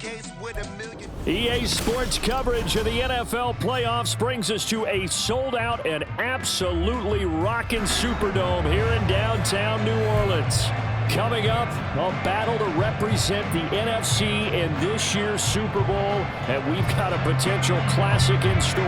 case with a million. EA Sports coverage of the NFL playoffs brings us to a sold-out and absolutely rocking Superdome here in downtown New Orleans. Coming up, a battle to represent the NFC in this year's Super Bowl, and we've got a potential classic in store,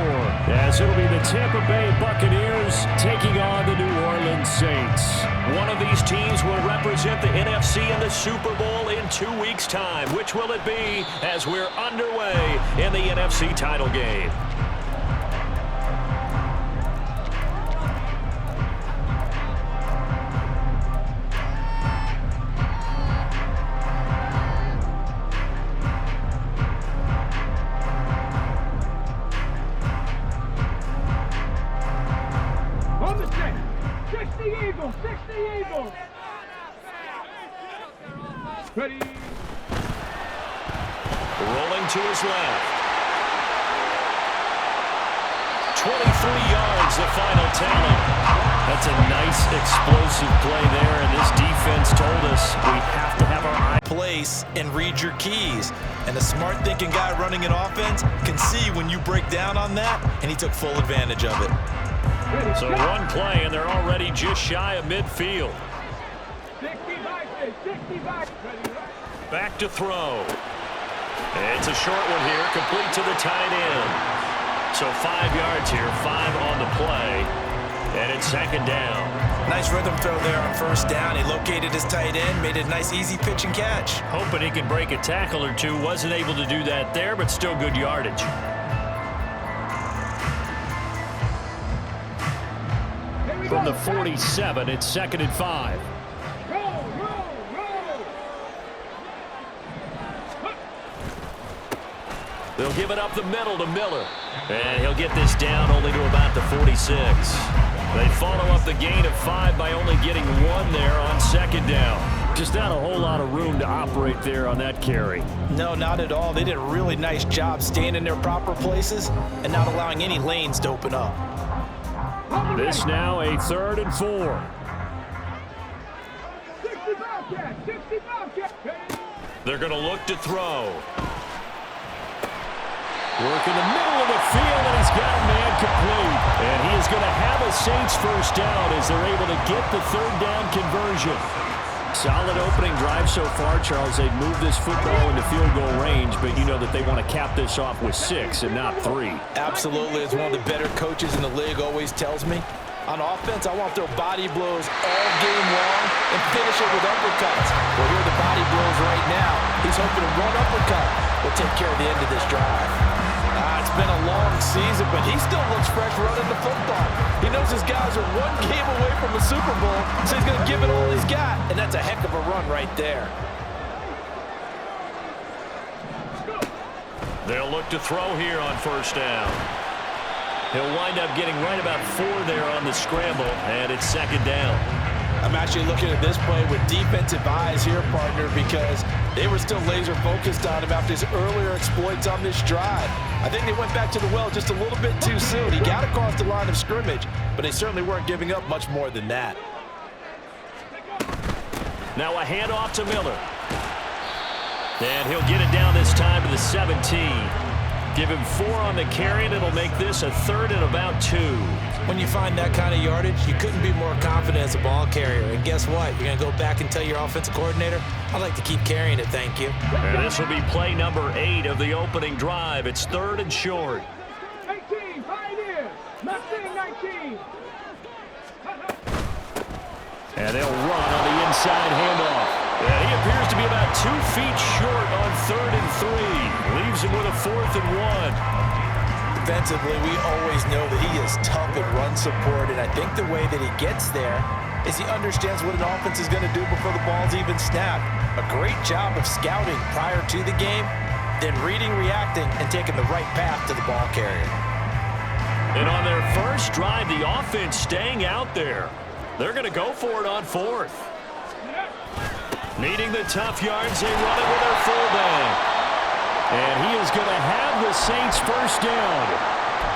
as it'll be the Tampa Bay Buccaneers taking on the New Orleans Saints. One of these teams will represent the NFC in the Super Bowl in 2 weeks' time. Which will it be as we're underway in the NFC title game? Ready. Rolling to his left. 23 yards, the final tally. That's a nice explosive play there, and this defense told us we have to have our eye place and read your keys. And a smart thinking guy running an offense can see when you break down on that, and he took full advantage of it. So one play, and they're already just shy of midfield. 65. Back to throw. It's a short one here, complete to the tight end. So 5 yards here, 5 on the play, and it's second down. Nice rhythm throw there on first down. He located his tight end, made a nice easy pitch and catch. Hoping he can break a tackle or two. Wasn't able to do that there, but still good yardage. From the 47, it's 2nd and 5. They'll give it up the middle to Miller. And he'll get this down only to about the 46. They follow up the gain of 5 by only getting 1 there on second down. Just not a whole lot of room to operate there on that carry. No, not at all. They did a really nice job staying in their proper places and not allowing any lanes to open up. This now a 3rd and 4. 65. They're going to look to throw. Work in the middle of the field, and he's got a man complete. And he is going to have a Saints first down as they're able to get the 3rd down conversion. Solid opening drive so far, Charles. They've moved this football into field goal range, but you know that they want to cap this off with 6 and not 3. Absolutely. As one of the better coaches in the league always tells me, on offense, I want to throw body blows all game long and finish it with uppercuts. Well, here are the body blows right now. He's hoping to run uppercut will take care of the end of this drive. It's been a long season, but he still looks fresh running the football. He knows his guys are 1 game away from a Super Bowl, so he's going to give it all he's got, and that's a heck of a run right there. They'll look to throw here on first down. He'll wind up getting right about 4 there on the scramble, and it's second down. I'm actually looking at this play with defensive eyes here, partner, because they were still laser focused on him after his earlier exploits on this drive. I think they went back to the well just a little bit too soon. He got across the line of scrimmage, but they certainly weren't giving up much more than that. Now a handoff to Miller. And he'll get it down this time to the 17. Give him 4 on the carry, and it'll make this a 3rd and about 2. When you find that kind of yardage, you couldn't be more confident as a ball carrier. And guess what? You're going to go back and tell your offensive coordinator, I'd like to keep carrying it, thank you. And this will be play number 8 of the opening drive. It's 3rd and short. 18, Pioneers. Nothing, 19. And they'll run on the inside handoff. And he appears to be about 2 feet short on 3rd and 3. Leaves him with a 4th and 1. Defensively, we always know that he is tough at run support, and I think the way that he gets there is he understands what an offense is going to do before the ball's even snapped. A great job of scouting prior to the game, then reading, reacting, and taking the right path to the ball carrier. And on their first drive, the offense staying out there. They're going to go for it on 4th. Needing the tough yards, they run it with their fullback. And he is going to have the Saints first down.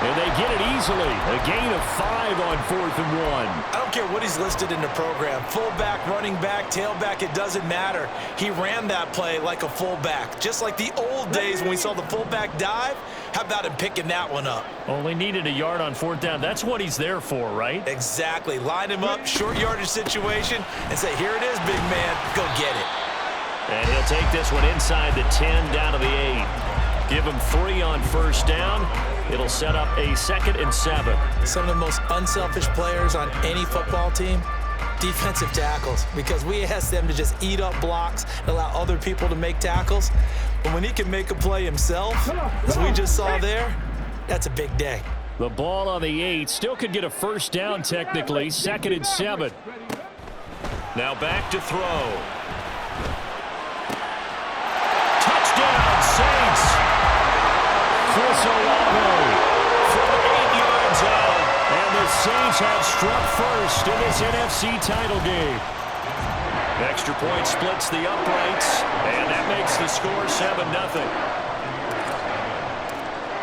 And they get it easily. A gain of 5 on 4th and 1. I don't care what he's listed in the program. Fullback, running back, tailback, it doesn't matter. He ran that play like a fullback. Just like the old days when we saw the fullback dive. How about him picking that one up? Only needed a yard on 4th down. That's what he's there for, right? Exactly. Line him up, short yardage situation, and say, here it is, big man. Go get it. And he'll take this one inside the 10 down to the 8. Give him 3 on 1st down. It'll set up a 2nd and 7. Some of the most unselfish players on any football team, defensive tackles, because we ask them to just eat up blocks and allow other people to make tackles. But when he can make a play himself, as we just saw there, that's a big day. The ball on the 8. Still could get a 1st down technically. 2nd and 7. Now back to throw. Touchdown, Saints. Chris Olave from 8 yards out. And the Saints have struck first in this NFC title game. Extra point splits the uprights, and that makes the score 7-0.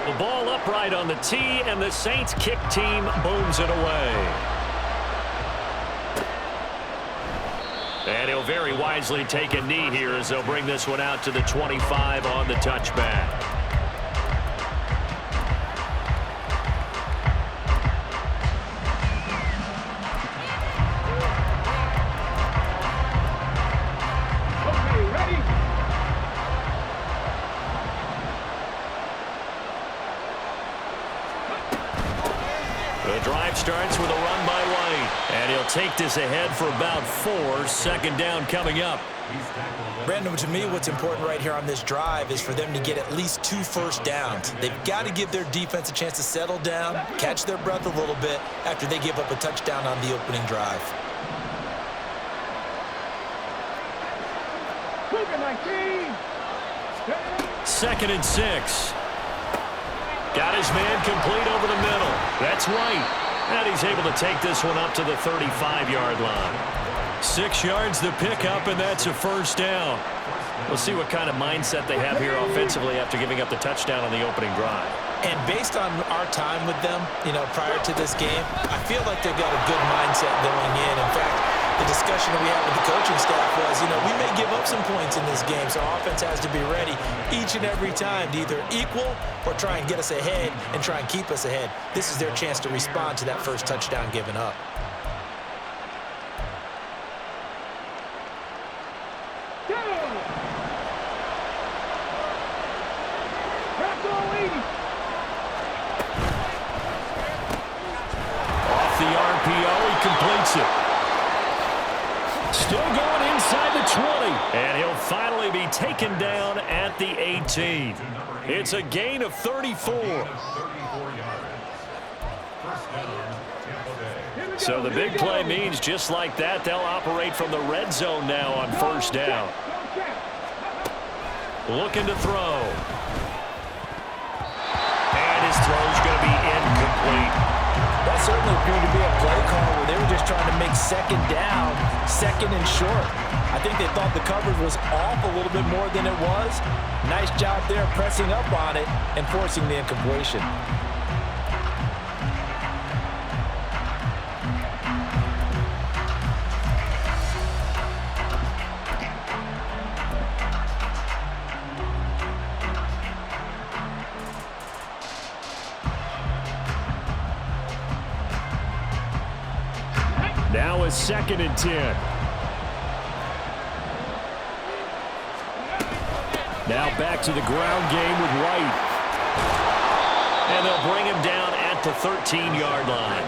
The ball upright on the tee, and the Saints kick team booms it away. And he'll very wisely take a knee here as they'll bring this one out to the 25 on the touchback. The drive starts with a run by White, and he'll take this ahead for about 4. 2nd down coming up. Brandon, to me, what's important right here on this drive is for them to get at least 2 first downs. They've got to give their defense a chance to settle down, catch their breath a little bit after they give up a touchdown on the opening drive. 2nd and 6. Got his man complete over the middle. That's White. And he's able to take this one up to the 35-yard line. 6 yards the pickup, and that's a 1st down. We'll see what kind of mindset they have here offensively after giving up the touchdown on the opening drive. And based on our time with them, prior to this game, I feel like they've got a good mindset going in. In fact, the discussion that we had with the coaching staff was, we may give up some points in this game, so offense has to be ready each and every time to either equal or try and get us ahead and try and keep us ahead. This is their chance to respond to that first touchdown given up. Off the RPO, he completes it. Still going inside the 20. And he'll finally be taken down at the 18. It's a gain of 34. So the big play means just like that, they'll operate from the red zone now on 1st down. Looking to throw. And his throw's going to be incomplete. That certainly appeared to be a play call where they were just trying to make 2nd down, 2nd and short. I think they thought the coverage was off a little bit more than it was. Nice job there pressing up on it and forcing the incompletion. Now a 2nd and 10. Now back to the ground game with White. And they'll bring him down at the 13-yard line.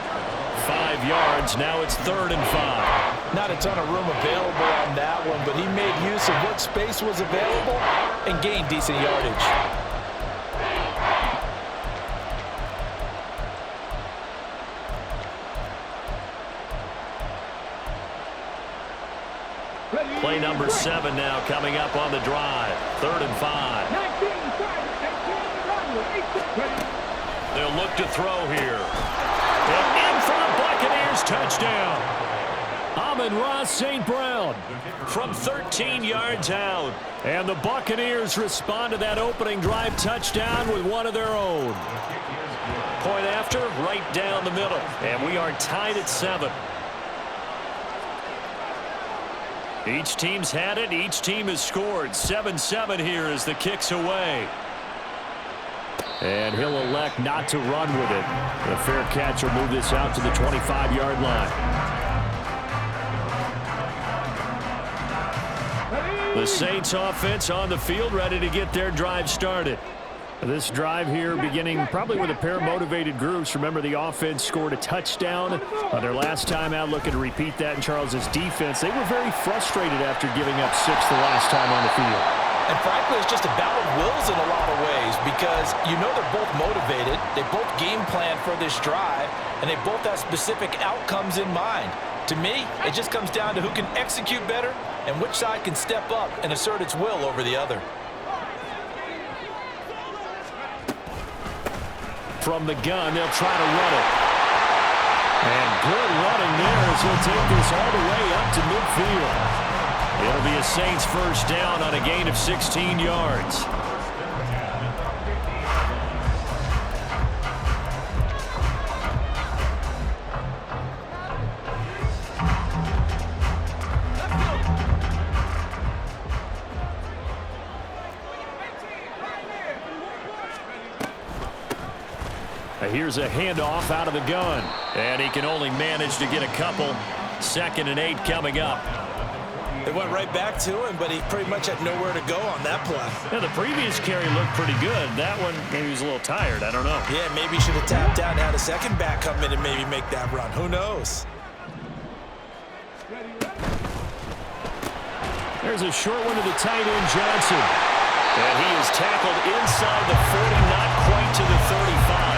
5 yards, now it's 3rd and 5. Not a ton of room available on that one, but he made use of what space was available and gained decent yardage. Play number 7 now coming up on the drive. 3rd and 5. They'll look to throw here. And in for the Buccaneers touchdown. Amon-Ra St. Brown from 13 yards out. And the Buccaneers respond to that opening drive touchdown with one of their own. point after, right down the middle. And we are tied at 7. Each team's had it. Each team has scored. 7-7 here as the kick's away. And he'll elect not to run with it. The fair catch will move this out to the 25-yard line. The Saints offense on the field, ready to get their drive started. This drive here beginning probably with a pair of motivated groups. Remember, the offense scored a touchdown on their last time out, looking to repeat that in Charles's defense. They were very frustrated after giving up 6 the last time on the field. And frankly, it's just a battle of wills in a lot of ways because you know they're both motivated. They both game plan for this drive, and they both have specific outcomes in mind. To me, it just comes down to who can execute better and which side can step up and assert its will over the other. From the gun, they'll try to run it. And good running there as he'll take this all the way up to midfield. It'll be a Saints first down on a gain of 16 yards. Here's a handoff out of the gun. And he can only manage to get a couple. 2nd and 8 coming up. They went right back to him, but he pretty much had nowhere to go on that play. Yeah, the previous carry looked pretty good. That one, maybe he was a little tired. I don't know. Yeah, maybe he should have tapped out and had a second back come in and maybe make that run. Who knows? There's a short one to the tight end, Johnson. And he is tackled inside the 40, not quite to the 35.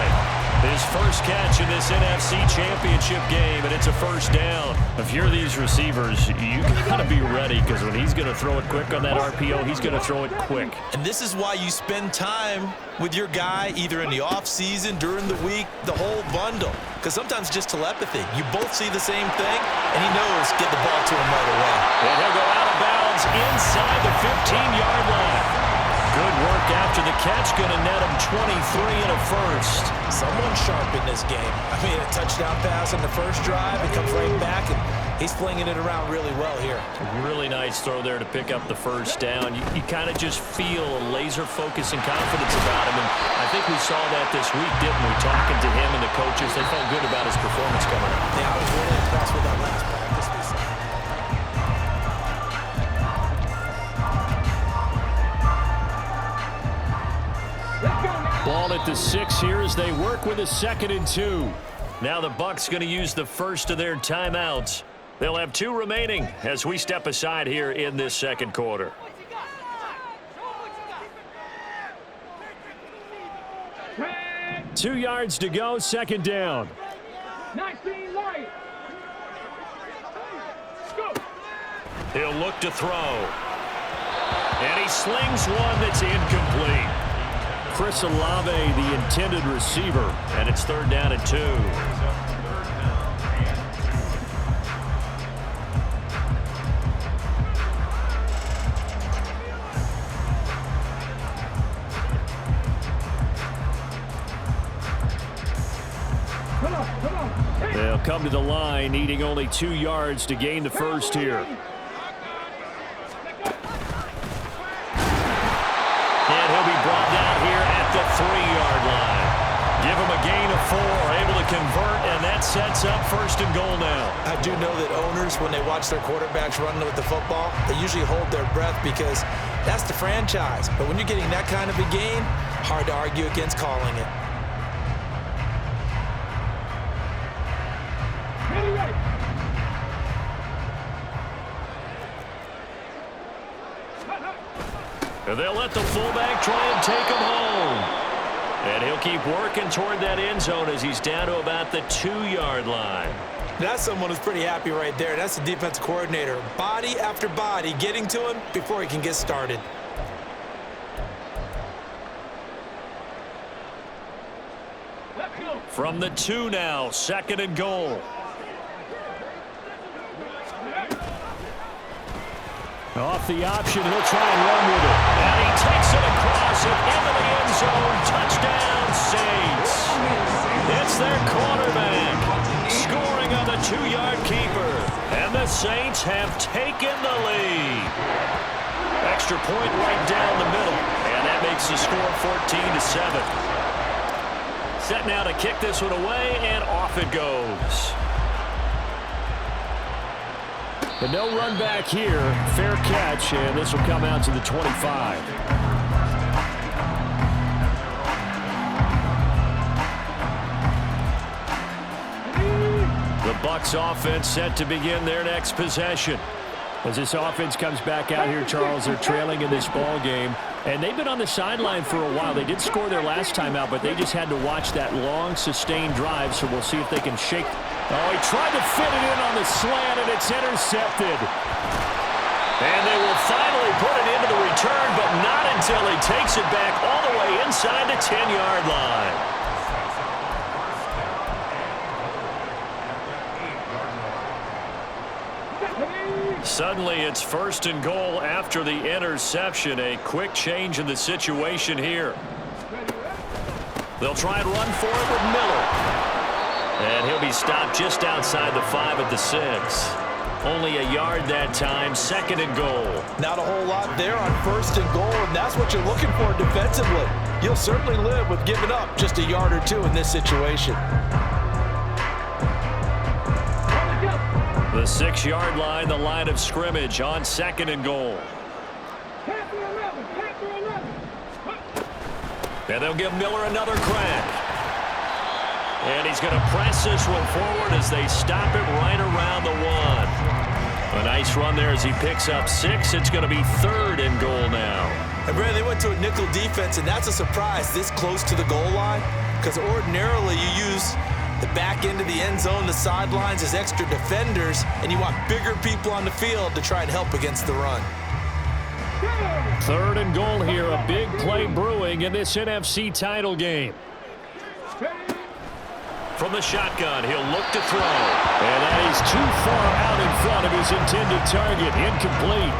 His first catch in this NFC Championship game, and it's a first down. If you're these receivers, you got to be ready because when he's going to throw it quick on that RPO, he's going to throw it quick. And this is why you spend time with your guy either in the offseason, during the week, the whole bundle. Because sometimes just telepathy. You both see the same thing, and he knows get the ball to him right away. And he'll go out of bounds inside the 15-yard line. Good work after the catch, going to net him 23 and a first. Someone sharp in this game. I mean, a touchdown pass on the first drive. It comes right back, and he's flinging it around really well here. Really nice throw there to pick up the first down. You kind of just feel a laser focus and confidence about him, and I think we saw that this week, didn't we? Talking to him and the coaches, they felt good about his performance coming up. Yeah, I was really impressed with that last practice we saw. Ball at the 6 here as they work with a 2nd and 2. Now the Bucs going to use the first of their timeouts. They'll have 2 remaining as we step aside here in this second quarter. Two yards to go, 2nd down. 19 light. Go. He'll look to throw. And he slings one that's incomplete. Chris Olave, the intended receiver, and it's 3rd down and 2. Come on. They'll come to the line, needing only 2 yards to gain the first here. And he'll be brought down here at the 3-yard line. Give him a gain of 4, able to convert, and that sets up 1st and goal now. I do know that owners, when they watch their quarterbacks run with the football, they usually hold their breath because that's the franchise. But when you're getting that kind of a gain, hard to argue against calling it. And they'll let the fullback try and take him home. And he'll keep working toward that end zone as he's down to about the 2-yard line. That's someone who's pretty happy right there. That's the defensive coordinator. Body after body getting to him before he can get started. From the 2 now, 2nd and goal. Off the option, he'll try and run with it. And he takes it across and into the end zone. Touchdown, Saints. Saints have taken the lead. Extra point right down the middle, and that makes the score 14-7. Set now to kick this one away, and off it goes. But no run back here. Fair catch, and this will come out to the 25. The Bucs offense set to begin their next possession. As this offense comes back out here, Charles, they're trailing in this ball game. And they've been on the sideline for a while. They did score their last time out, but they just had to watch that long, sustained drive, so we'll see if they can shake. Oh, he tried to fit it in on the slant, and it's intercepted. And they will finally put it into the return, but not until he takes it back all the way inside the 10-yard line. Suddenly, it's 1st and goal after the interception. A quick change in the situation here. They'll try and run for it with Miller. And he'll be stopped just outside the 5 at the 6. Only a yard that time, 2nd and goal. Not a whole lot there on 1st and goal, and that's what you're looking for defensively. You'll certainly live with giving up just a yard or two in this situation. The 6-yard line, the line of scrimmage on 2nd and goal. And they'll give Miller another crack. And he's going to press this one forward as they stop it right around the 1. A nice run there as he picks up 6. It's going to be 3rd and goal now. And Brandon, they went to a nickel defense, and that's a surprise this close to the goal line, because ordinarily you use the back end of the end zone, the sidelines as extra defenders, and you want bigger people on the field to try and help against the run. 3rd and goal here, a big play brewing in this NFC title game. From the shotgun, he'll look to throw. And that is too far out in front of his intended target. Incomplete.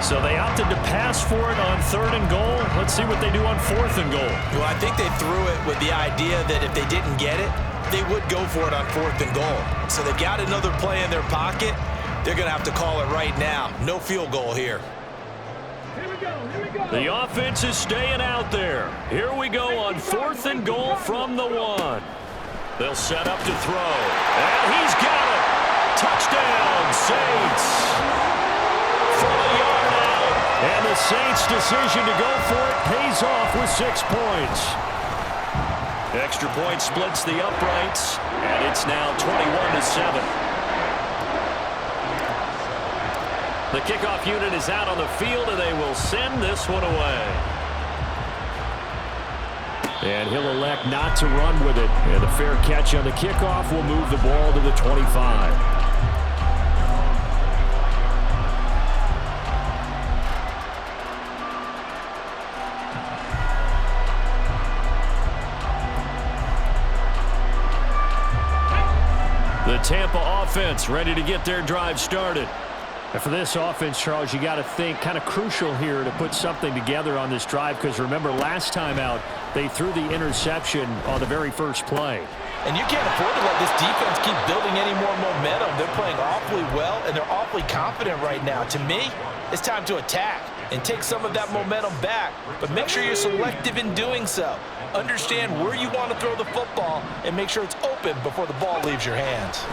So they opted to pass for it on 3rd and goal. Let's see what they do on 4th and goal. Well, I think they threw it with the idea that if they didn't get it, they would go for it on 4th and goal. So they've got another play in their pocket. They're going to have to call it right now. No field goal here. The offense is staying out there. Here we go on 4th and goal from the 1. They'll set up to throw. And he's got it. Touchdown, Saints. From a yard out. And the Saints' decision to go for it pays off with 6 points. Extra point splits the uprights, and it's now 21-7. The kickoff unit is out on the field, and they will send this one away. And he'll elect not to run with it. And a fair catch on the kickoff will move the ball to the 25. The Tampa offense ready to get their drive started. And for this offense, Charles, you got to think kind of crucial here to put something together on this drive, because remember last time out they threw the interception on the very first play. And you can't afford to let this defense keep building any more momentum. They're playing awfully well, and they're awfully confident right now. To me, it's time to attack and take some of that momentum back, but make sure you're selective in doing so. Understand where you want to throw the football and make sure it's open before the ball leaves your hands.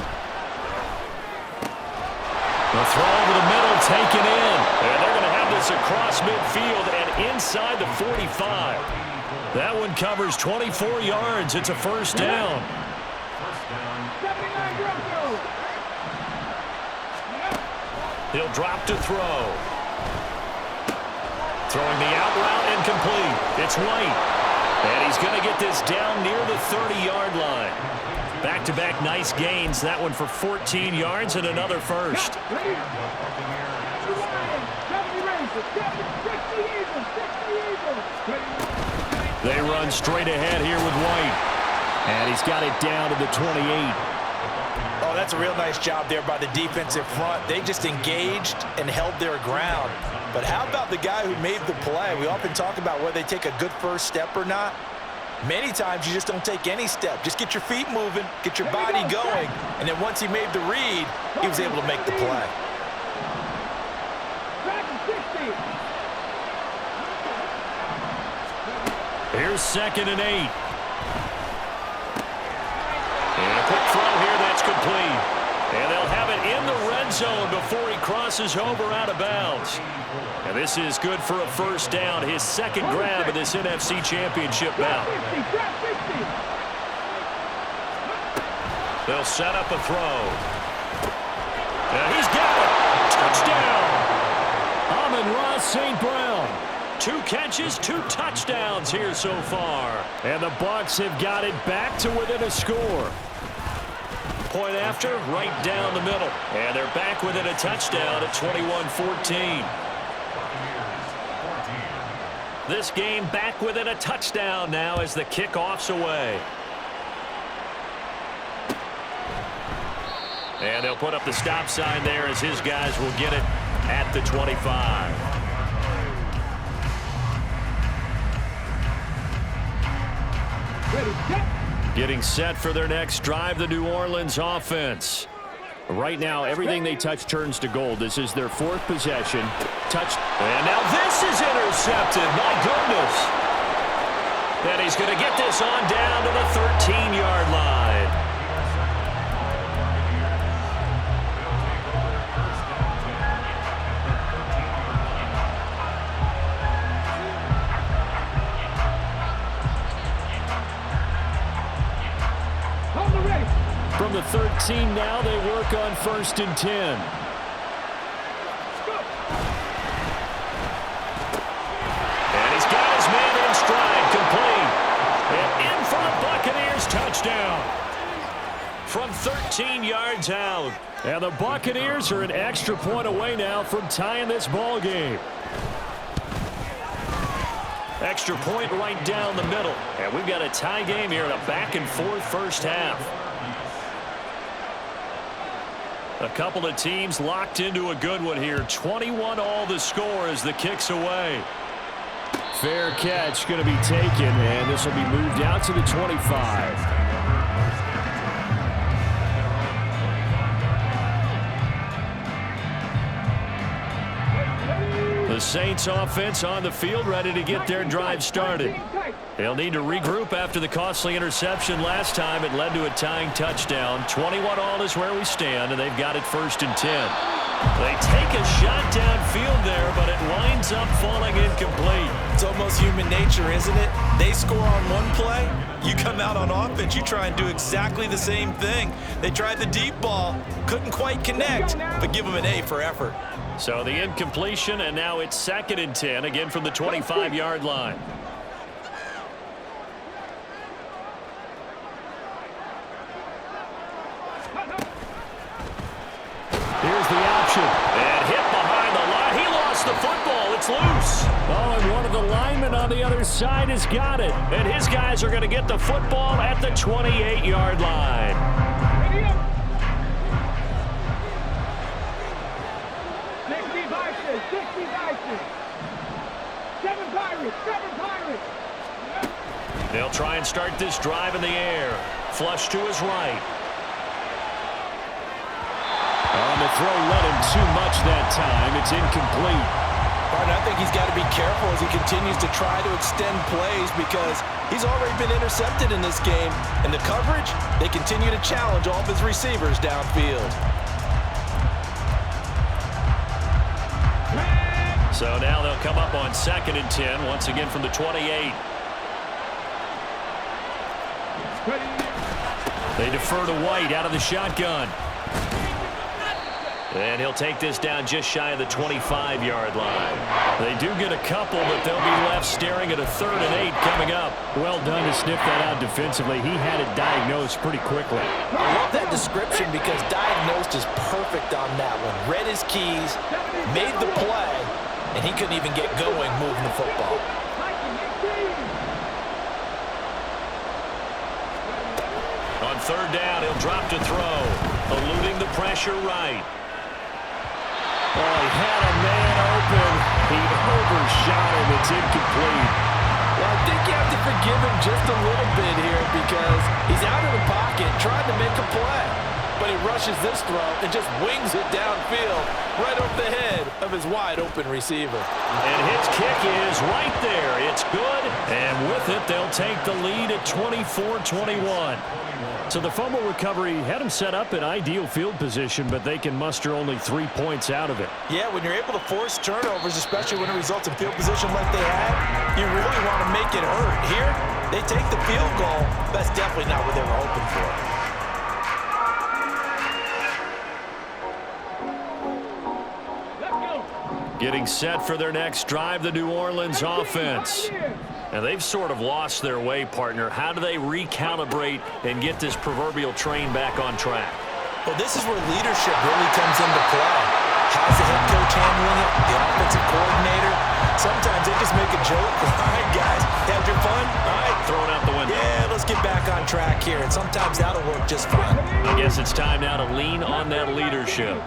The throw over the middle taken in. And they're going to have this across midfield and inside the 45. That one covers 24 yards. It's a 1st down. He'll drop to throw. Throwing the out route incomplete. It's White. And he's going to get this down near the 30-yard line. Back-to-back nice gains. That one for 14 yards and another 1st. They run straight ahead here with White. And he's got it down to the 28. Oh, that's a real nice job there by the defensive front. They just engaged and held their ground. But how about the guy who made the play? We often talk about whether they take a good first step or not. Many times you just don't take any step. Just get your feet moving, get your body going, and then once he made the read, he was able to make the play. Here's 2nd and 8. And a quick throw here, that's complete. And they'll have it in the red zone before he crosses over out of bounds. And this is good for a first down, his 2nd grab of this NFC Championship bout. They'll set up a throw. And he's got it. Touchdown. Amon-Ra St. Brown. 2 catches, 2 touchdowns here so far. And the Bucs have got it back to within a score. Point after, right down the middle. And they're back within a touchdown at 21-14. This game back within a touchdown now as the kickoff's away. And they'll put up the stop sign there as his guys will get it at the 25. Getting set for their next drive, the New Orleans offense. Right now, everything they touch turns to gold. This is their 4th possession. Touch. And now this is intercepted. My goodness. And he's going to get this on down to the 13-yard line. From the 13 now, they work on 1st and 10. And he's got his man in stride, complete. And in for the Buccaneers touchdown. From 13 yards out. And the Buccaneers are an extra point away now from tying this ball game. Extra point right down the middle. And we've got a tie game here in a back-and-forth first half. A couple of teams locked into a good one here. 21-all the score as the kick's away. Fair catch going to be taken, and this will be moved out to the 25. The Saints offense on the field, ready to get their drive started. They'll need to regroup after the costly interception last time. It led to a tying touchdown. 21-all is where we stand, and they've got it 1st and 10. They take a shot downfield there, but it winds up falling incomplete. It's almost human nature, isn't it? They score on one play. You come out on offense, you try and do exactly the same thing. They tried the deep ball, couldn't quite connect, but give them an A for effort. So the incompletion, and now it's 2nd and 10, again from the 25-yard line. Here's the option. And hit behind the line. He lost the football. It's loose. Oh, and one of the linemen on the other side has got it. And his guys are going to get the football at the 28-yard line. 7 Pirates. They'll try and start this drive in the air. Flush to his right. On the throw, led him too much that time. It's incomplete. Partner, I think he's got to be careful as he continues to try to extend plays because he's already been intercepted in this game. And the coverage, they continue to challenge all of his receivers downfield. So now they'll come up on 2nd and 10, once again from the 28. They defer to White out of the shotgun. And he'll take this down just shy of the 25-yard line. They do get a couple, but they'll be left staring at a 3rd and 8 coming up. Well done to sniff that out defensively. He had it diagnosed pretty quickly. I love that description because diagnosed is perfect on that one. Read his keys, made the play, and he couldn't even get going moving the football. On 3rd down, he'll drop to throw, eluding the pressure right. Oh, he had a man open. He overshot him. It's incomplete. Well, I think you have to forgive him just a little bit here because he's out of the pocket trying to make a play. But he rushes this throw and just wings it downfield right over the head of his wide-open receiver. And his kick is right there. It's good. And with it, they'll take the lead at 24-21. So the fumble recovery had him set up in ideal field position, but they can muster only 3 points out of it. Yeah, when you're able to force turnovers, especially when it results in field position like they had, you really want to make it hurt. Here, they take the field goal. That's definitely not what they were hoping for. Getting set for their next drive, the New Orleans offense. And they've sort of lost their way, partner. How do they recalibrate and get this proverbial train back on track? Well, this is where leadership really comes into play. How's the head coach handling it? The offensive coordinator? Sometimes they just make a joke. All right, guys, had your fun? All right. Throw it out the window. Yeah, let's get back on track here. And sometimes that'll work just fine. I guess it's time now to lean on that leadership.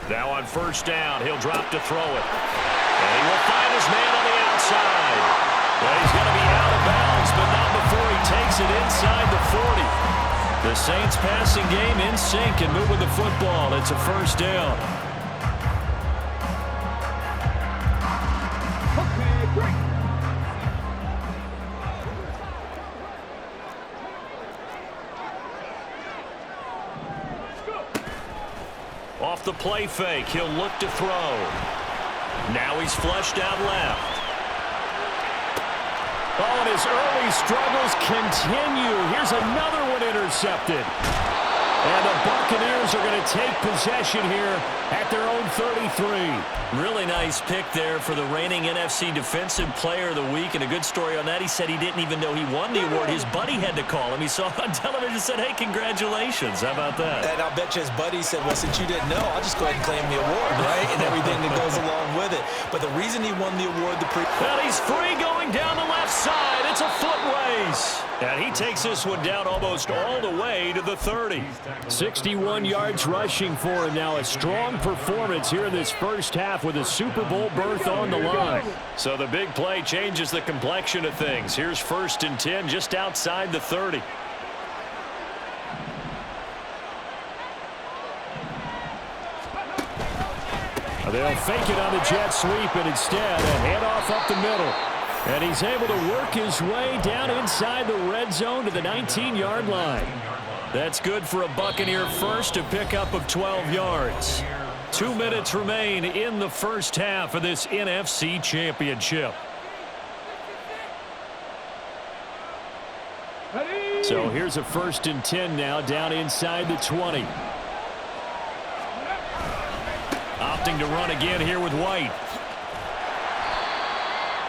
Now on first down, he'll drop to throw it. And he will find his man on the outside. Well, he's going to be out of bounds, but not before he takes it inside the 40. The Saints passing game in sync and moving the football. It's a first down. Off the play fake, he'll look to throw. Now he's flushed out left. Oh, and his early struggles continue. Here's another one intercepted. And the Buccaneers are going to take possession here at their own 33. Really nice pick there for the reigning NFC Defensive Player of the Week. And a good story on that. He said he didn't even know he won the award. His buddy had to call him. He saw it on television and said, hey, congratulations. How about that? And I'll bet you his buddy said, well, since you didn't know, I'll just go ahead and claim the award, right? And everything that goes along with it. But the reason he won the award, well, he's free going down the left side. It's a foot race. And he takes this one down almost all the way to the 30. 61 yards rushing for him now. A strong performance here in this first half with a Super Bowl berth on the line. So the big play changes the complexion of things. Here's 1st and 10 just outside the 30. They'll fake it on the jet sweep, and instead a handoff up the middle. And he's able to work his way down inside the red zone to the 19-yard line. That's good for a Buccaneer first, a pickup of 12 yards. 2 minutes remain in the first half of this NFC Championship. So here's a 1st and 10 now down inside the 20. Opting to run again here with White.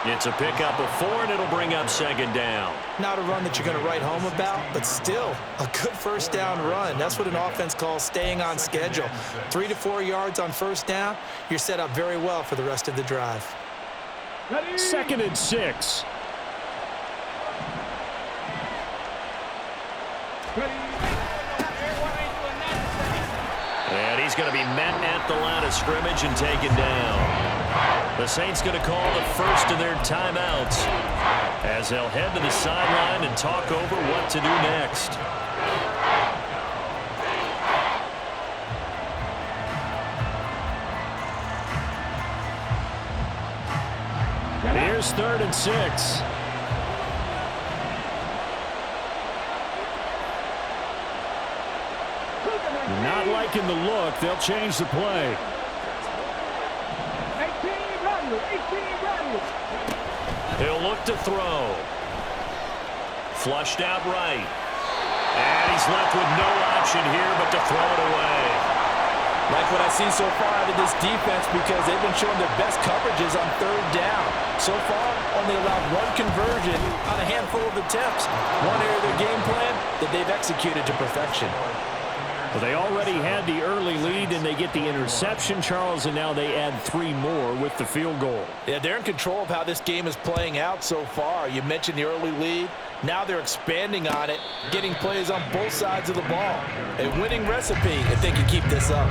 It's a pickup of 4, and it'll bring up 2nd down. Not a run that you're going to write home about, but still a good first down run. That's what an offense calls staying on schedule. 3 to 4 yards on first down, you're set up very well for the rest of the drive. 2nd and 6. And he's going to be met at the line of scrimmage and taken down. The Saints going to call the first of their timeouts as they'll head to the sideline and talk over what to do next. Here's 3rd and 6. Not liking the look. They'll change the play. He'll look to throw. Flushed out right. And he's left with no option here but to throw it away. Like what I've seen so far out of this defense because they've been showing their best coverages on 3rd down. So far, only allowed 1 conversion on a handful of attempts. One area of their game plan that they've executed to perfection. Well, they already had the early lead, and they get the interception, Charles, and now they add 3 more with the field goal. Yeah, they're in control of how this game is playing out so far. You mentioned the early lead. Now they're expanding on it, getting plays on both sides of the ball. A winning recipe if they can keep this up.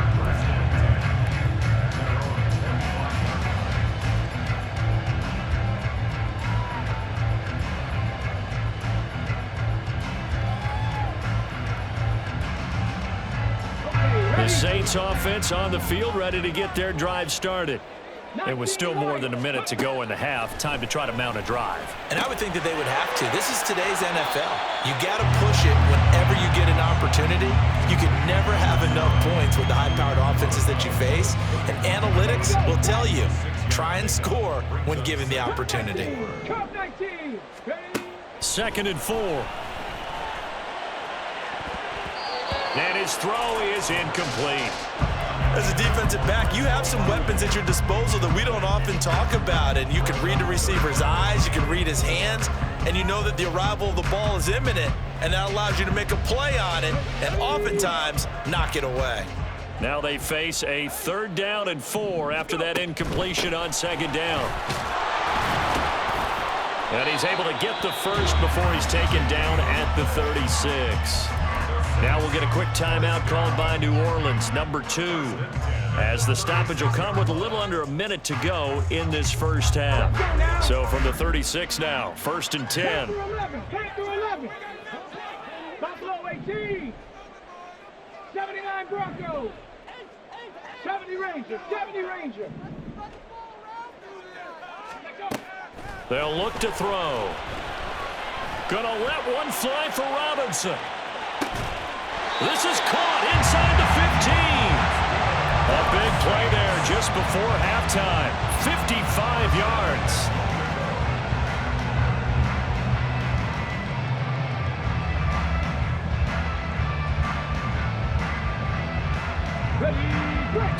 Saints offense on the field, ready to get their drive started. It was still more than a minute to go in the half. Time to try to mount a drive. And I would think that they would have to. This is today's NFL. You got to push it whenever you get an opportunity. You can never have enough points with the high-powered offenses that you face. And analytics will tell you, try and score when given the opportunity. 2nd and 4. And his throw is incomplete. As a defensive back, you have some weapons at your disposal that we don't often talk about. And you can read the receiver's eyes, you can read his hands, and you know that the arrival of the ball is imminent, and that allows you to make a play on it and oftentimes knock it away. Now they face a 3rd down and 4 after that incompletion on 2nd down. And he's able to get the first before he's taken down at the 36. Now we'll get a quick timeout called by New Orleans, number 2, as the stoppage will come with a little under a minute to go in this first half. So from the 36 now, 1st and 10. 10-11. Buffalo 18. 79 Broncos. 70 Rangers. 70 Rangers. They'll look to throw. Gonna let one fly for Robinson. This is caught inside the 15. A big play there just before halftime. 55 yards.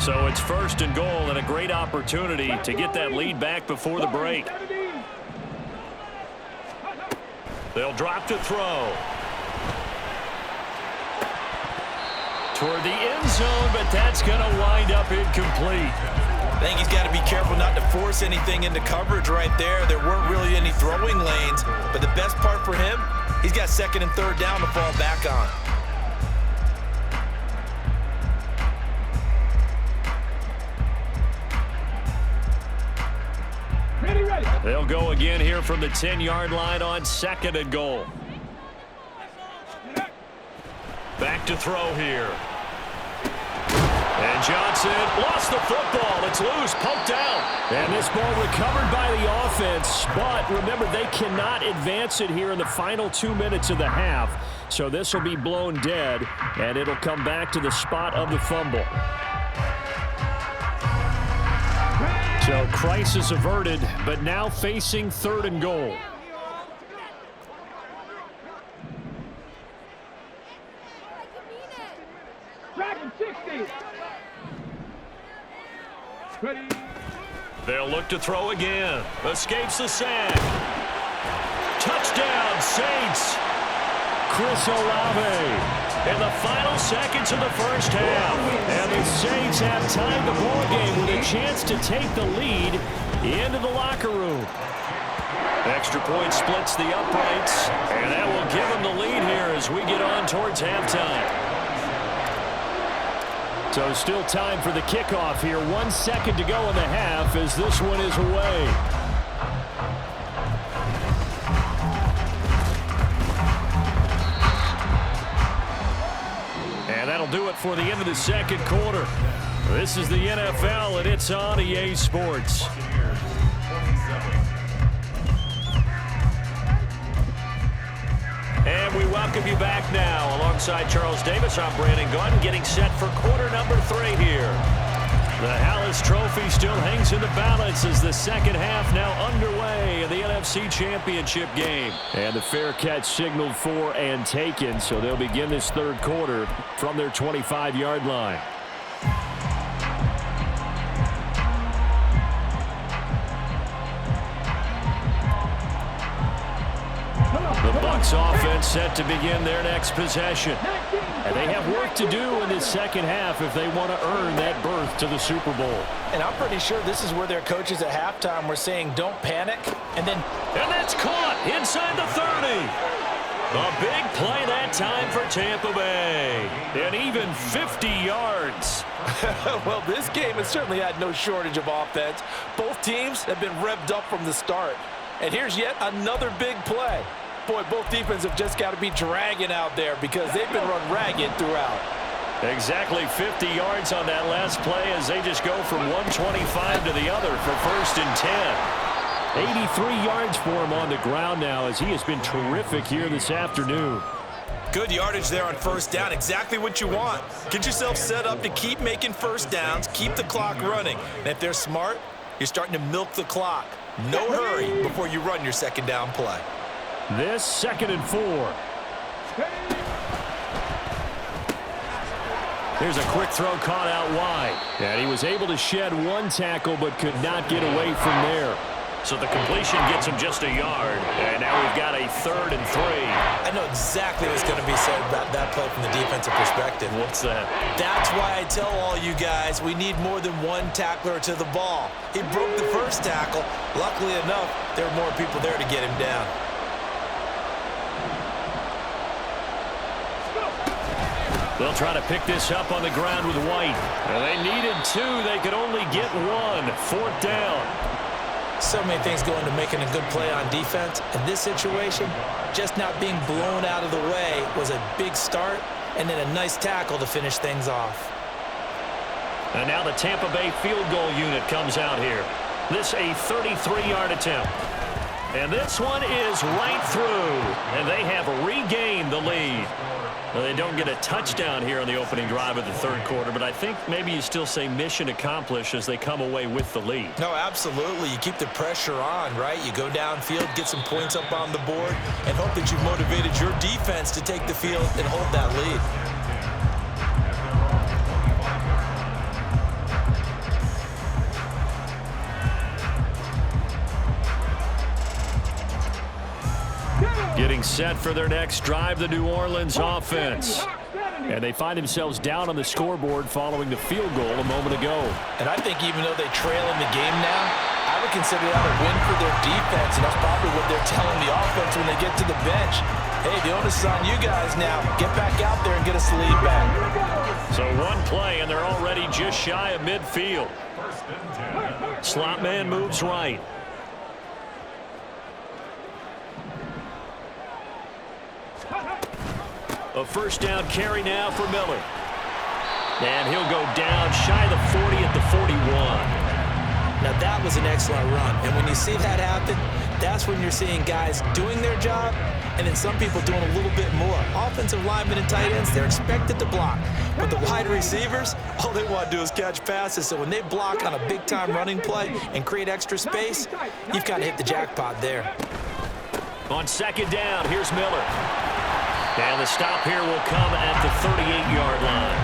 So it's 1st and goal and a great opportunity to get that lead back before the break. They'll drop to throw. Toward the end zone, but that's going to wind up incomplete. I think he's got to be careful not to force anything into coverage right there. There weren't really any throwing lanes, but the best part for him, he's got 2nd and 3rd down to fall back on. Ready. They'll go again here from the 10-yard line on 2nd and goal. Back to throw here. And Johnson lost the football. It's loose, poked out. And this ball recovered by the offense. But remember, they cannot advance it here in the final 2 minutes of the half. So this will be blown dead, and it'll come back to the spot of the fumble. So crisis averted, but now facing 3rd and goal. Dragon 60. Ready. They'll look to throw again. Escapes the sack. Touchdown, Saints. Chris Olave in the final seconds of the first half. And the Saints have tied the ball game with a chance to take the lead into the locker room. Extra point splits the uprights, and that will give them the lead here as we get on towards halftime. So still time for the kickoff here. 1 second to go in the half as this one is away. And that'll do it for the end of the 2nd quarter. This is the NFL, and it's on EA Sports. And we welcome you back now. Alongside Charles Davis, I'm Brandon Gunn, getting set for quarter number 3 here. The Hallis Trophy still hangs in the balance as the 2nd half now underway in the NFC Championship game. And the fair catch signaled for and taken, so they'll begin this 3rd quarter from their 25-yard line. The Bucs offense set to begin their next possession. And they have work to do in this 2nd half if they want to earn that berth to the Super Bowl. And I'm pretty sure this is where their coaches at halftime were saying, don't panic. And that's caught inside the 30. A big play that time for Tampa Bay. And even 50 yards. Well, this game has certainly had no shortage of offense. Both teams have been revved up from the start. And here's yet another big play. Boy, both defenses have just got to be dragging out there because they've been run ragged throughout. Exactly 50 yards on that last play as they just go from 125 to the other for 1st and 10. 83 yards for him on the ground now as he has been terrific here this afternoon. Good yardage there on 1st down. Exactly what you want. Get yourself set up to keep making 1st downs, keep the clock running. And if they're smart, you're starting to milk the clock. No hurry before you run your 2nd down play. This 2nd and 4. Here's a quick throw caught out wide. And he was able to shed one tackle but could not get away from there. So the completion gets him just a yard. And now we've got a 3rd and 3. I know exactly what's going to be said about that play from the defensive perspective. What's that? That's why I tell all you guys we need more than one tackler to the ball. He broke the 1st tackle. Luckily enough, there were more people there to get him down. They'll try to pick this up on the ground with White. And they needed 2. They could only get 1. 4th down. So many things go into making a good play on defense. In this situation, just not being blown out of the way was a big start, and then a nice tackle to finish things off. And now the Tampa Bay field goal unit comes out here. This a 33-yard attempt. And this one is right through. And they have regained the lead. Well, they don't get a touchdown here on the opening drive of the 3rd quarter, but I think maybe you still say mission accomplished as they come away with the lead. No, absolutely. You keep the pressure on, right? You go downfield, get some points up on the board, and hope that you've motivated your defense to take the field and hold that lead. Getting set for their next drive, the New Orleans offense. And they find themselves down on the scoreboard following the field goal a moment ago. And I think even though they trail in the game now, I would consider that a win for their defense, and that's probably what they're telling the offense when they get to the bench. Hey, the onus is on you guys now. Get back out there and get us the lead back. So one play, and they're already just shy of midfield. Slot man moves right. A 1st down carry now for Miller. And he'll go down shy of the 40 at the 41. Now that was an excellent run. And when you see that happen, that's when you're seeing guys doing their job and then some people doing a little bit more. Offensive linemen and tight ends, they're expected to block. But the wide receivers, all they want to do is catch passes. So when they block on a big-time running play and create extra space, you've kind of hit the jackpot there. On 2nd down, here's Miller. And the stop here will come at the 38-yard line.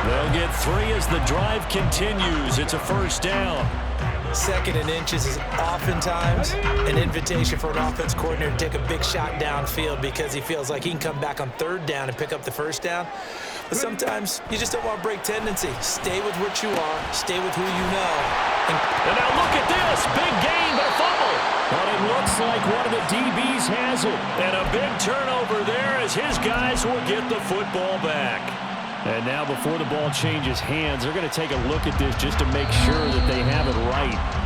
They'll get 3 as the drive continues. It's a 1st down. 2nd and inches is oftentimes an invitation for an offense coordinator to take a big shot downfield because he feels like he can come back on 3rd down and pick up the 1st down. But sometimes you just don't want to break tendency. Stay with what you are. Stay with who you know. And now look at this. Big gain, but a fumble. But it looks like one of the DBs has it. And a big turnover there as his guys will get the football back. And now before the ball changes hands, they're going to take a look at this just to make sure that they have it right.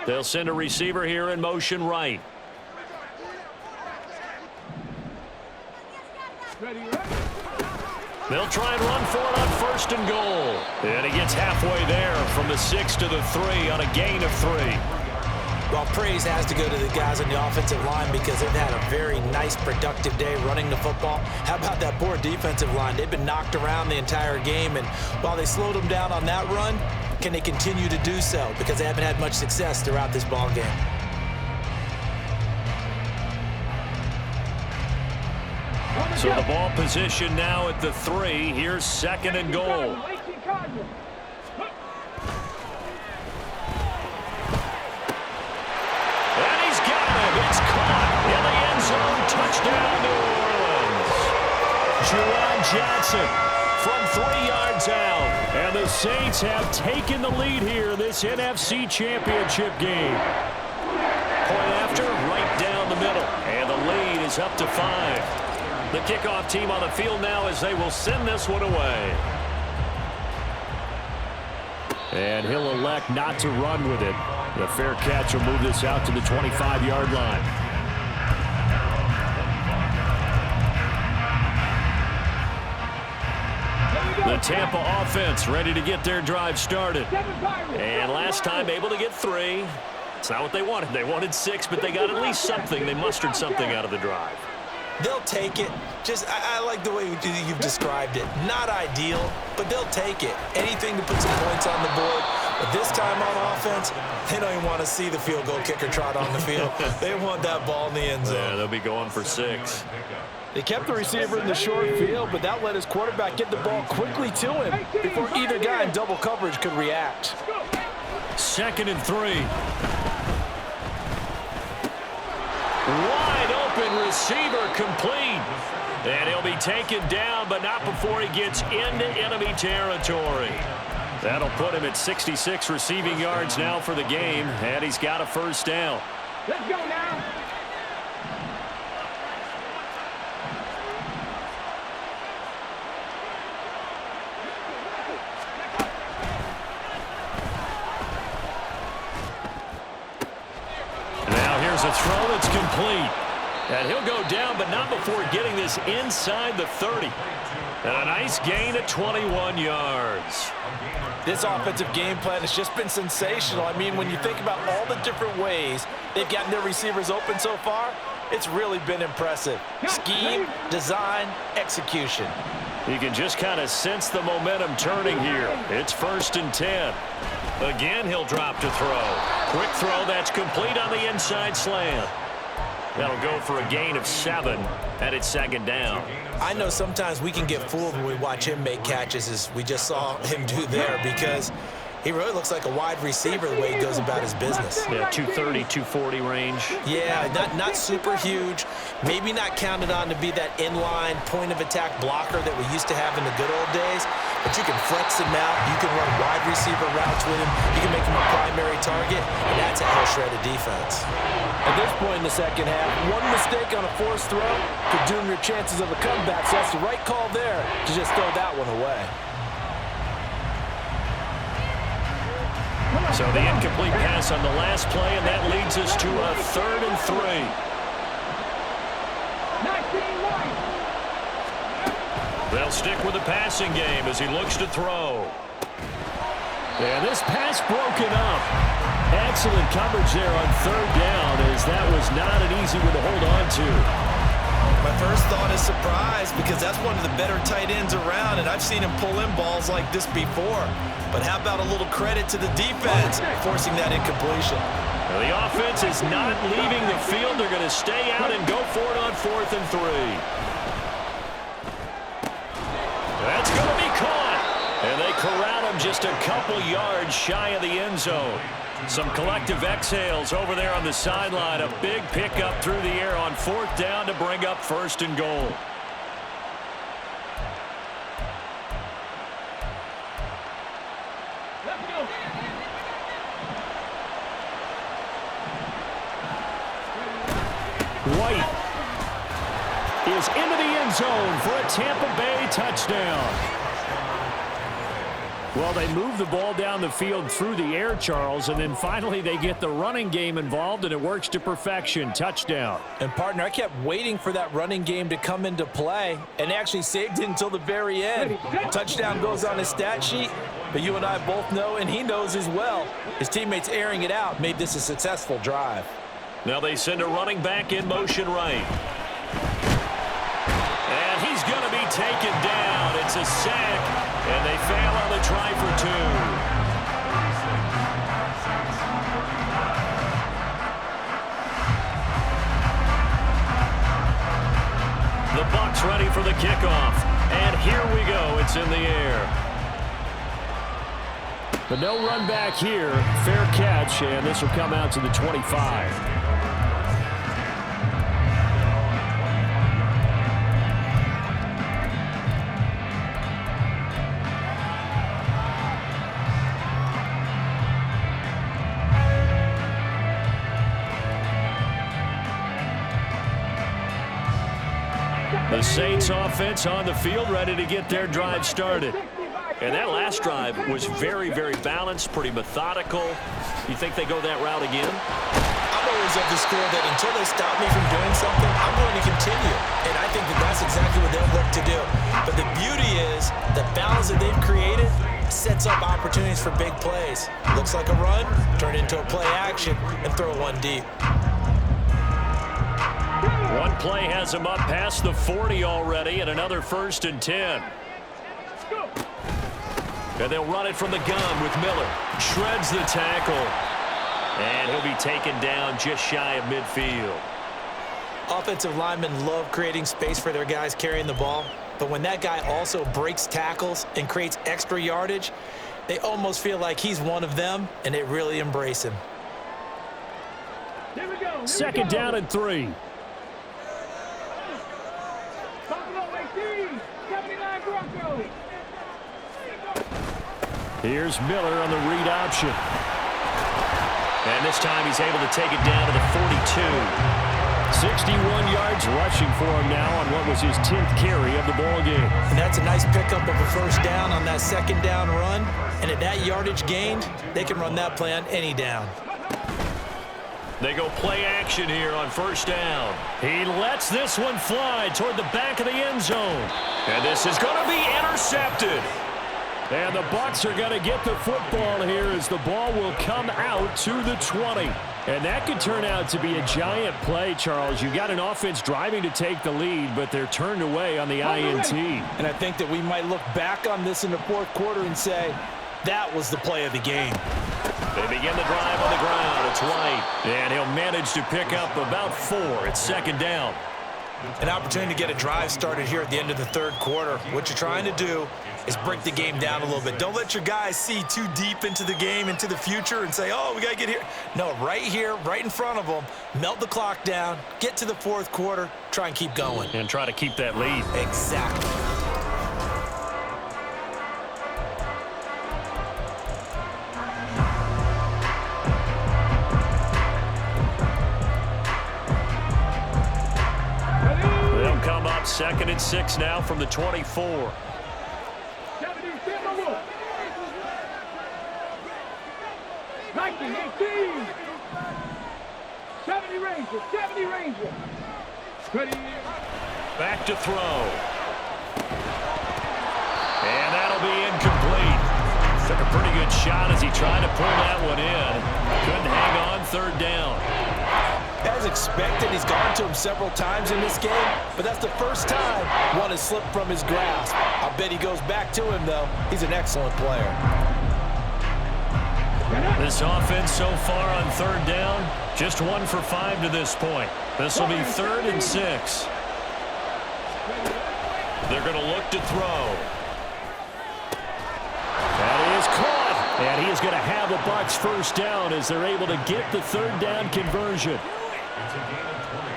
They'll send a receiver here in motion right. They'll try and run for it on 1st and goal. And he gets halfway there from the 6 to the 3 on a gain of 3. Well, praise has to go to the guys on the offensive line because they've had a very nice, productive day running the football. How about that poor defensive line? They've been knocked around the entire game, and while they slowed them down on that run, can they continue to do so? Because they haven't had much success throughout this ball game. So the ball position now at the 3. Here's 2nd and goal. And he's got him. It's caught in the end zone. Touchdown, New Orleans. Juwan Johnson from 3 yards out. And the Saints have taken the lead here in this NFC Championship game. Point after, right down the middle. And the lead is up to 5. The kickoff team on the field now as they will send this one away. And he'll elect not to run with it. The fair catch will move this out to the 25-yard line. The Tampa offense ready to get their drive started. And last time able to get 3. It's not what they wanted. They wanted 6, but they got at least something. They mustered something out of the drive. They'll take it. I like the way you've described it. Not ideal, but they'll take it. Anything to put some points on the board. But this time on offense, they don't even want to see the field goal kicker trot on the field. They want that ball in the end zone. Yeah, they'll be going for 6. They kept the receiver in the short field, but that let his quarterback get the ball quickly to him before either guy in double coverage could react. 2nd and 3. Wide open receiver complete. And he'll be taken down, but not before he gets into enemy territory. That'll put him at 66 receiving yards now for the game, and he's got a first down. Let's go now. Now here's a throw that's complete. And he'll go down, but not before getting this inside the 30. And a nice gain of 21 yards. This offensive game plan has just been sensational. I mean, when you think about all the different ways they've gotten their receivers open so far, it's really been impressive. Scheme, design, execution. You can just kind of sense the momentum turning here. It's 1st and 10. Again, he'll drop to throw. Quick throw that's complete on the inside slant. That'll go for a gain of 7, and it's 2nd down. I know sometimes we can get fooled when we watch him make catches, as we just saw him do there, because he really looks like a wide receiver the way he goes about his business. Yeah, 230, 240 range. Yeah, not super huge. Maybe not counted on to be that inline point-of-attack blocker that we used to have in the good old days, but you can flex him out. You can run wide receiver routes with him. You can make him a primary target, and that's a hell-shredded defense. At this point in the second half, one mistake on a forced throw could doom your chances of a comeback, so that's the right call there to just throw that one away. So the incomplete pass on the last play, and that leads us to a 3rd and 3. 19 right. They'll stick with the passing game as he looks to throw. And this pass broken up. Excellent coverage there on 3rd down, as that was not an easy one to hold on to. My first thought is surprise, because that's one of the better tight ends around, and I've seen him pull in balls like this before. But how about a little credit to the defense forcing that incompletion? Now the offense is not leaving the field. They're going to stay out and go for it on 4th and 3. That's going to be caught. And they corral him just a couple yards shy of the end zone. Some collective exhales over there on the sideline. A big pickup through the air on 4th down to bring up 1st and goal. Let's go. White is into the end zone for a Tampa Bay touchdown. Well, they move the ball down the field through the air, Charles, and then finally they get the running game involved, and it works to perfection. Touchdown. And, partner, I kept waiting for that running game to come into play and actually saved it until the very end. Touchdown goes on his stat sheet, but you and I both know, and he knows as well, his teammates airing it out made this a successful drive. Now they send a running back in motion right. And he's going to be taken down. It's a sack. And they fail on the try for 2. The Bucs ready for the kickoff. And here we go. It's in the air. But no run back here. Fair catch, and this will come out to the 25. The Saints offense on the field, ready to get their drive started. And that last drive was very, very balanced, pretty methodical. You think they go that route again? I'm always of the school that until they stop me from doing something, I'm going to continue. And I think that that's exactly what they'll look to do. But the beauty is the balance that they've created sets up opportunities for big plays. Looks like a run, turn it into a play action, and throw one deep. One play has him up past the 40 already, and another 1st and 10. And they'll run it from the gun with Miller. Shreds the tackle. And he'll be taken down just shy of midfield. Offensive linemen love creating space for their guys carrying the ball. But when that guy also breaks tackles and creates extra yardage, they almost feel like he's one of them, and they really embrace him. Here we go. Second down and 3. Buffalo 18, 79 Broncos. Here's Miller on the read option. And this time he's able to take it down to the 42. 61 yards rushing for him now on what was his 10th carry of the ball game. And that's a nice pickup of a first down on that second down run. And at that yardage gained, they can run that play on any down. They go play action here on first down. He lets this one fly toward the back of the end zone. And this is going to be intercepted. And the Bucs are going to get the football here as the ball will come out to the 20. And that could turn out to be a giant play, Charles. You got an offense driving to take the lead, but they're turned away on the INT. And I think that we might look back on this in the fourth quarter and say, that was the play of the game. They begin the drive on the ground. It's White. And he'll manage to pick up about 4. It's second down. An opportunity to get a drive started here at the end of the third quarter. What you're trying to do is break the game down a little bit. Don't let your guys see too deep into the game, into the future, and say, oh, we got to get here. No, right here, right in front of them, melt the clock down, get to the fourth quarter, try and keep going. And try to keep that lead. Exactly. They'll come up 2nd and 6 now from the 24. 19-18. 70 Rangers, 70 Rangers. Ready. Back to throw. And that'll be incomplete. Took a pretty good shot as he tried to pull that one in. Couldn't hang on, third down. As expected, he's gone to him several times in this game, but that's the first time one has slipped from his grasp. I'll bet he goes back to him, though. He's an excellent player. This offense so far on third down, just 1 for 5 to this point. This will be 3rd and 6. They're going to look to throw. That is caught. And he is going to have the Bucs first down as they're able to get the third down conversion. It's a gain of 20.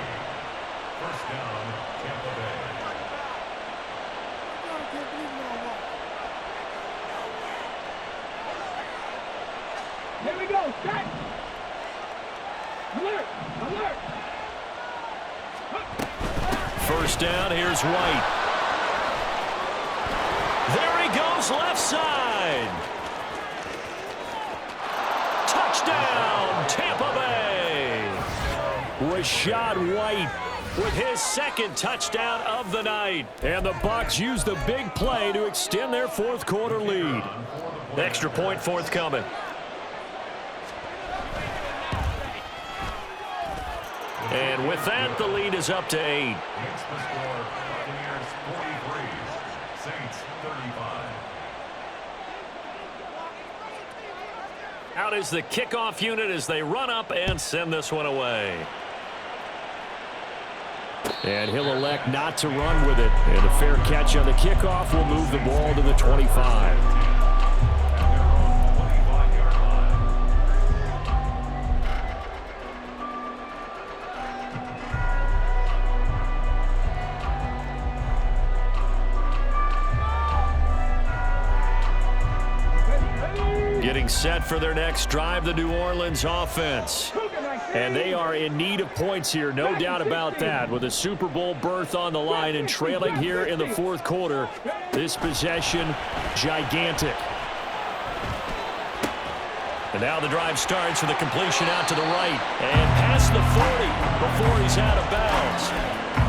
First down, Tampa Bay. Here we go. Set. Alert. Alert. First down, here's White. There he goes, left side. Touchdown, Tampa Bay. Rashad White with his 2nd touchdown of the night. And the Bucs use the big play to extend their fourth quarter lead. Extra point forthcoming. And with that, the lead is up to 8. It's the score. Buccaneers 43, Saints 35. Out is the kickoff unit as they run up and send this one away. And he'll elect not to run with it. And a fair catch on the kickoff will move the ball to the 25. Getting set for their next drive, the New Orleans offense. And they are in need of points here, no doubt about that. With a Super Bowl berth on the line and trailing here in the fourth quarter, this possession, gigantic. And now the drive starts with a completion out to the right. And past the 40 before he's out of bounds.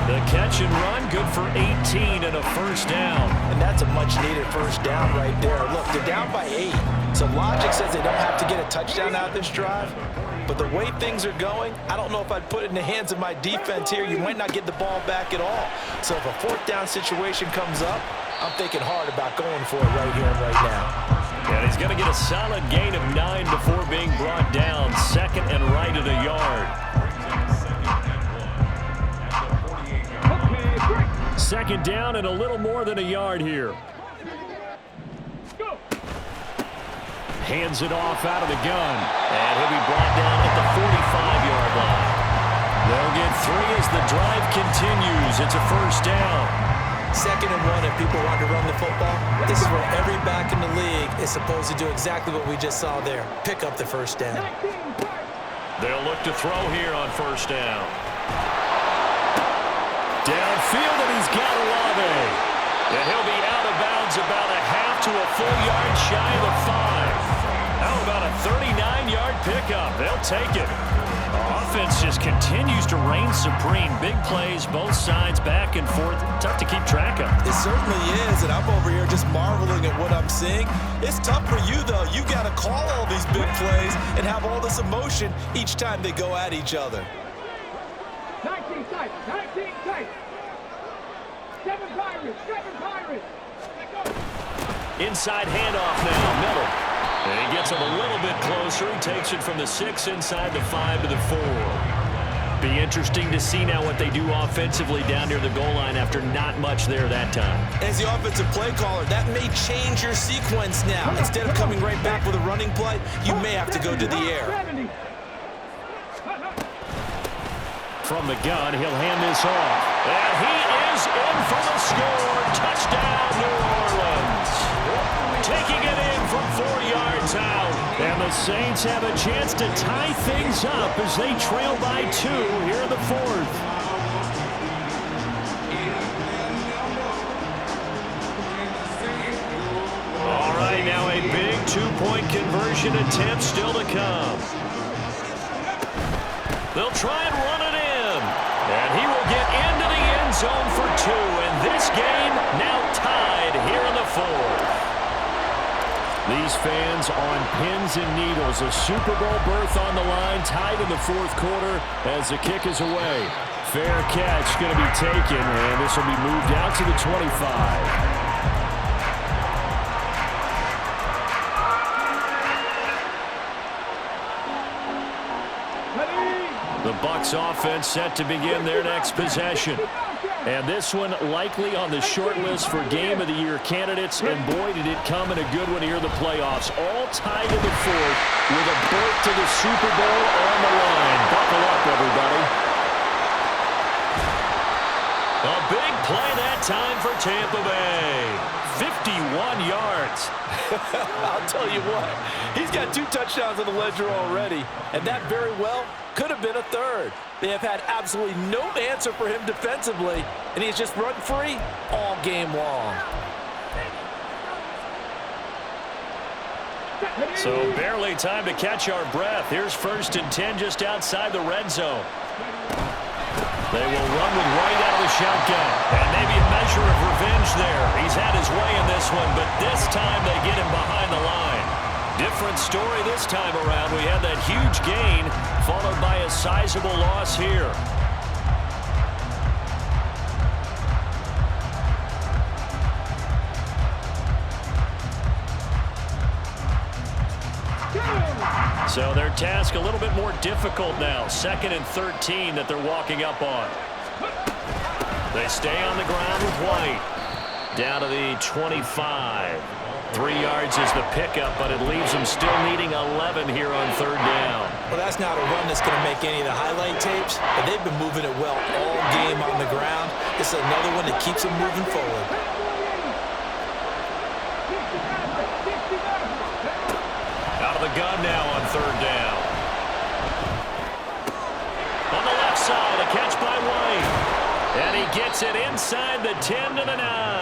The catch and run, good for 18 and a first down. And that's a much-needed first down right there. Look, they're down by 8. So logic says they don't have to get a touchdown out of this drive. But the way things are going, I don't know if I'd put it in the hands of my defense here. You might not get the ball back at all. So if a fourth down situation comes up, I'm thinking hard about going for it right here and right now. And he's going to get a solid gain of 9 before being brought down. Second and right at a yard. Second down and a little more than a yard here. Hands it off out of the gun. And he'll be brought down at the 45-yard line. They'll get 3 as the drive continues. It's a first down. Second and 1, if people want to run the football, this is where every back in the league is supposed to do exactly what we just saw there. Pick up the first down. They'll look to throw here on first down. Downfield, and he's got Olave. And he'll be out of bounds about a half to a full yard shy of the 5. How about a 39-yard pickup? They'll take it. Offense just continues to reign supreme. Big plays, both sides, back and forth. Tough to keep track of. It certainly is, and I'm over here just marveling at what I'm seeing. It's tough for you, though. You got to call all these big plays and have all this emotion each time they go at each other. 19 tight, 19 tight. 7 Pirates, 7 Pirates. Inside handoff now, Miller. And he gets him a little bit closer. He takes it from the 6 inside the 5 to the 4. Be interesting to see now what they do offensively down near the goal line after not much there that time. As the offensive play caller, that may change your sequence now. Instead of coming right back with a running play, you may have to go to the air. From the gun, he'll hand this off. And he is in for the score. Touchdown, New Orleans. Taking it in from 4 yards out. And the Saints have a chance to tie things up as they trail by 2 here in the fourth. All right, now a big 2-point conversion attempt still to come. They'll try and run it in. And he will get into the end zone for 2. And this game now tied here in the fourth. These fans on pins and needles. A Super Bowl berth on the line, tied in the fourth quarter as the kick is away. Fair catch going to be taken, and this will be moved out to the 25. The Bucs offense set to begin their next possession. And this one likely on the short list for Game of the Year candidates. And boy, did it come in a good one here in the playoffs. All tied in the fourth with a berth to the Super Bowl on the line. Buckle up, everybody. A big play that time for Tampa Bay. 51 yards. I'll tell you what, he's got 2 touchdowns on the ledger already, and that very well could have been a third. They have had absolutely no answer for him defensively, and he's just run free all game long. So barely time to catch our breath. Here's 1st and 10 just outside the red zone. They will run with White out of the shotgun. And maybe a measure of revenge there. He's had his way in this one, but this time they get him behind the line. Different story this time around. We had that huge gain, followed by a sizable loss here. So their task a little bit more difficult now. 2nd and 13 that they're walking up on. They stay on the ground with White. Down to the 25. 3 yards is the pickup, but it leaves them still needing 11 here on 3rd down. Well, that's not a run that's going to make any of the highlight tapes, but they've been moving it well all game on the ground. This is another one that keeps them moving forward. Out of the gun now on 3rd down. gets it inside the 10 to the 9.